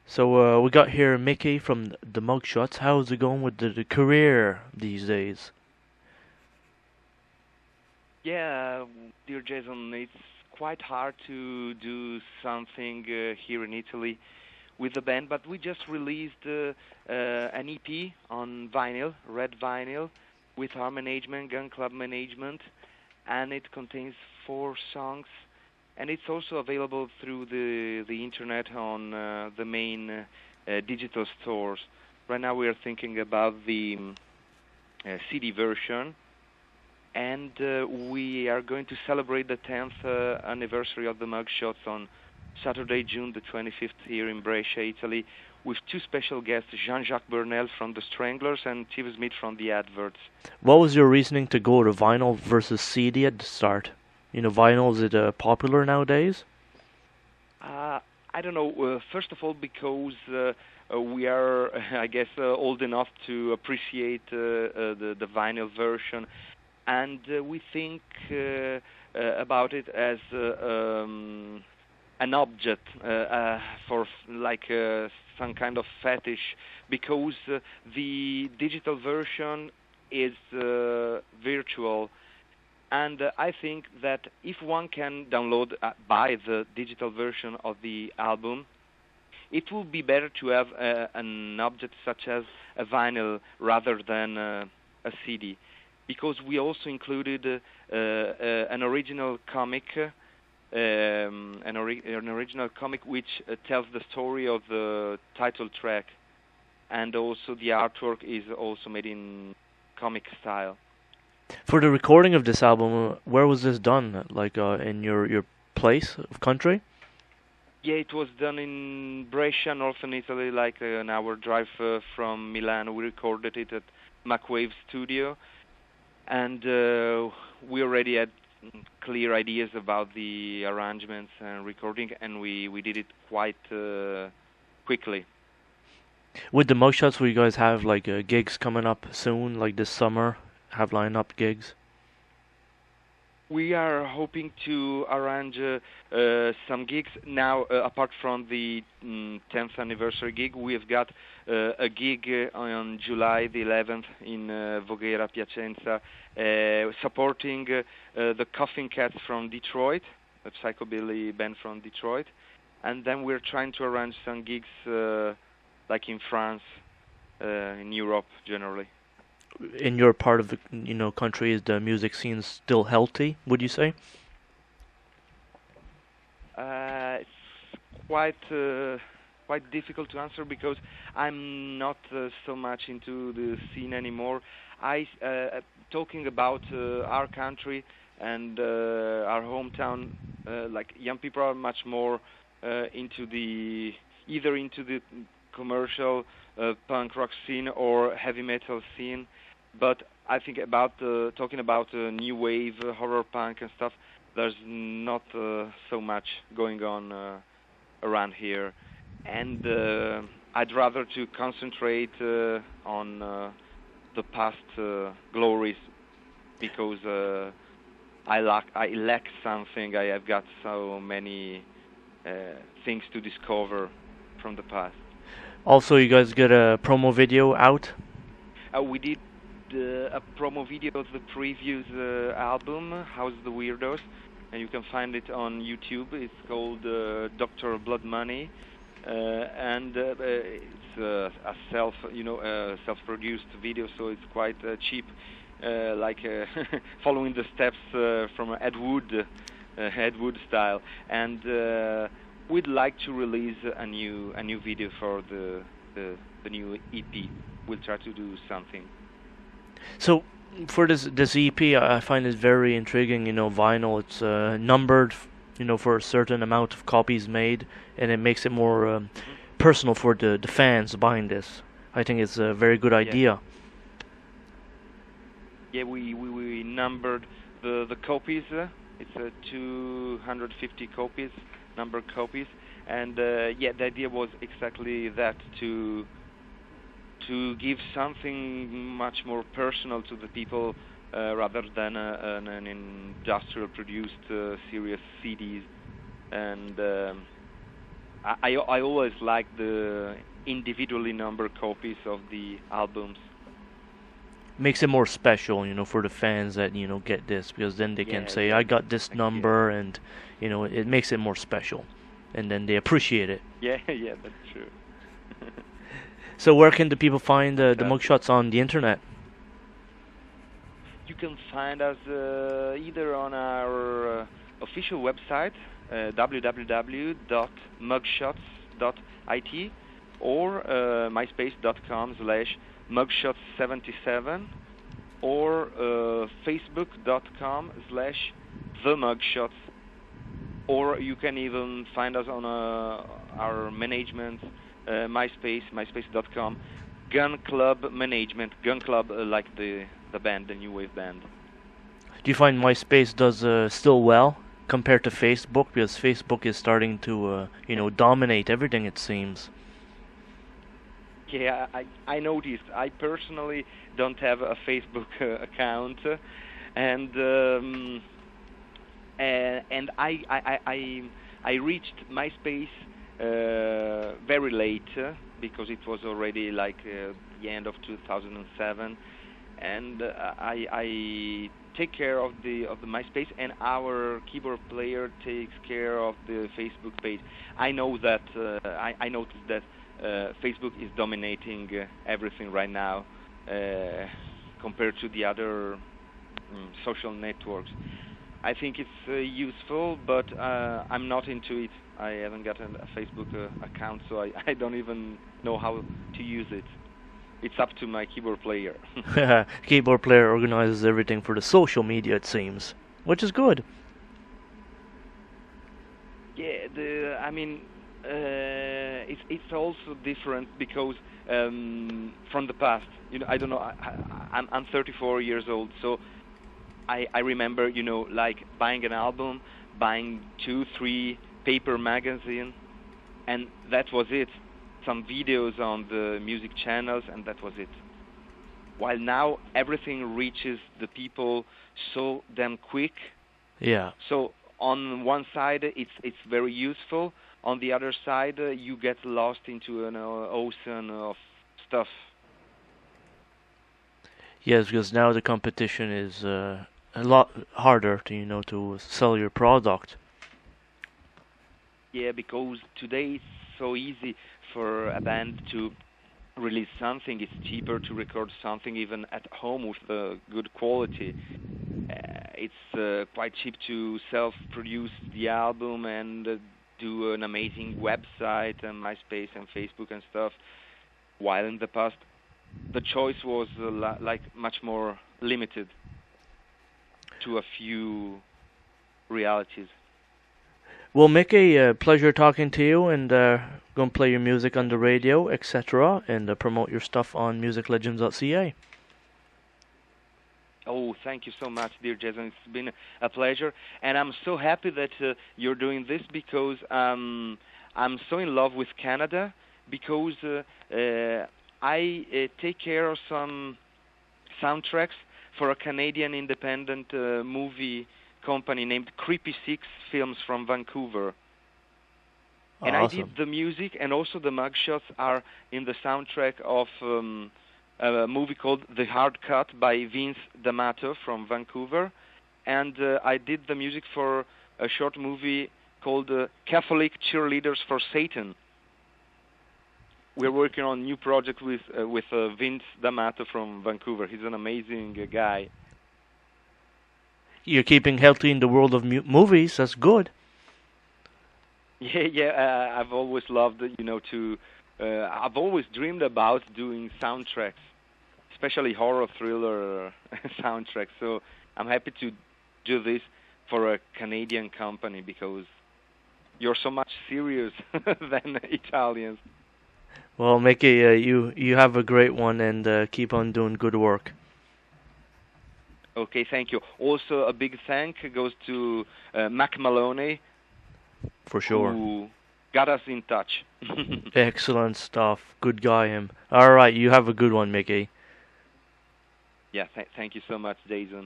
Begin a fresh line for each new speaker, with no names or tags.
So we got here Mickey from the Mugshots. How's it going with the career these days?
Yeah, dear Jason, it's quite hard to do something here in Italy with the band, but we just released an EP on vinyl, red vinyl, with our management, Gun Club management, and it contains 4 songs, and it's also available through the internet on the main digital stores. Right now, we are thinking about the CD version, and we are going to celebrate the 10th anniversary of the Mugshots on Saturday, June the 25th here in Brescia, Italy, with 2 special guests, Jean-Jacques Burnel from the Stranglers and Steve Smith from the Adverts.
What was your reasoning to go to vinyl versus CD at the start? Vinyl, is it popular nowadays?
I don't know. First of all, because we are, I guess, old enough to appreciate the vinyl version, and we think about it as an object for some kind of fetish, because the digital version is virtual. And I think that if one can download, buy the digital version of the album, it would be better to have an object such as a vinyl rather than a CD, because we also included an original comic, an original comic which tells the story of the title track, and also the artwork is also made in comic style.
For the recording of this album, where was this done? Like in your place of country?
Yeah, it was done in Brescia, northern Italy, like an hour drive from Milan. We recorded it at Macwave Studio, and we already had clear ideas about the arrangements and recording, and we did it quite quickly.
With the Mugshots, will you guys have like gigs coming up soon, like this summer? Have line-up gigs?
We are hoping to arrange some gigs now. Apart from the 10th anniversary gig, we've got a gig on July the 11th in Voghera, Piacenza, supporting the Coffin Cats from Detroit, a psychobilly band from Detroit. And then we're trying to arrange some gigs like in France, in Europe generally.
In your part of the country, is the music scene still healthy, would you say?
It's quite difficult to answer, because I'm not so much into the scene anymore. Talking about our country and our hometown, like young people are much more into either into the commercial punk rock scene or heavy metal scene. But I think about talking about new wave, horror punk and stuff, there's not so much going on around here. And I'd rather to concentrate on the past glories, because I lack something. I have got so many things to discover from the past.
Also, you guys get a promo video out?
We did a promo video of the previous album, House of the Weirdos, and you can find it on YouTube. It's called Dr. Blood Money, and it's a self-produced video, so it's quite cheap, like following the steps from Ed Wood style. And we'd like to release a new video for the new EP. We'll try to do something.
So for this EP, I find it very intriguing. Vinyl, it's numbered, for a certain amount of copies made, and it makes it more personal for the fans buying this. I think it's a very good idea.
Yeah, we numbered the copies. It's 250 copies, numbered copies, and the idea was exactly that, to give something much more personal to the people, rather than an industrial produced series CDs. And I always like the individually numbered copies of the albums.
Makes it more special, for the fans that get this, because then they can
Yeah,
say,
yeah,
"I got this
yeah,
number," and it makes it more special, and then they appreciate it.
yeah, yeah. That's true.
So where can the people find the
Fantastic.
mugshots on the internet?
You can find us either on our official website, www.mugshots.it, or myspace.com/mugshots77, or facebook.com/themugshots, or you can even find us on our management myspace.com Gun Club Management, Gun Club, like the band, the new wave band.
Do you find MySpace does still well compared to Facebook? Because Facebook is starting to dominate everything, it seems.
Yeah, I noticed. I personally don't have a Facebook account, and I reached MySpace very late because it was already like the end of 2007, and I take care of the MySpace, and our keyboard player takes care of the Facebook page. I know that I noticed that Facebook is dominating everything right now compared to the other social networks. I think it's useful, but I'm not into it. I haven't got a Facebook account, so I don't even know how to use it. It's up to my keyboard player.
Keyboard player organizes everything for the social media, it seems, which is good.
Yeah, I mean, it's also different because from the past. I don't know. I'm 34 years old, so I remember, like buying an album, buying 2, 3 paper magazine, and that was it. Some videos on the music channels, and that was it. While now everything reaches the people so damn quick.
Yeah.
So on one side it's very useful. On the other side, you get lost into an ocean of stuff.
Yes, because now the competition is a lot harder to sell your product.
Yeah, because today it's so easy for a band to release something. It's cheaper to record something even at home with good quality. It's quite cheap to self-produce the album and do an amazing website and MySpace and Facebook and stuff. While in the past, the choice was like much more limited to a few realities.
Well, Mickey, pleasure talking to you, and gonna play your music on the radio, etc., and promote your stuff on musiclegends.ca.
Oh, thank you so much, dear Jason. It's been a pleasure, and I'm so happy that you're doing this because I'm so in love with Canada because I take care of some soundtracks for a Canadian independent movie company named Creepy Six Films from Vancouver. And I did
Awesome.
the music, and also the mugshots are in the soundtrack of a movie called The Hard Cut by Vince D'Amato from Vancouver. And I did the music for a short movie called Catholic Cheerleaders for Satan. We're working on a new project with Vince D'Amato from Vancouver. He's an amazing guy.
You're keeping healthy in the world of movies. That's good.
Yeah, yeah. I've always loved, to. I've always dreamed about doing soundtracks, especially horror thriller soundtracks. So I'm happy to do this for a Canadian company because you're so much serious than Italians.
Well, Mickey, you have a great one, and keep on doing good work.
Okay, thank you. Also, a big thank goes to Mac Maloney,
For sure.
who got us in touch.
Excellent stuff. Good guy, him. All right, you have a good one, Mickey.
Yeah, thank you so much, Jason.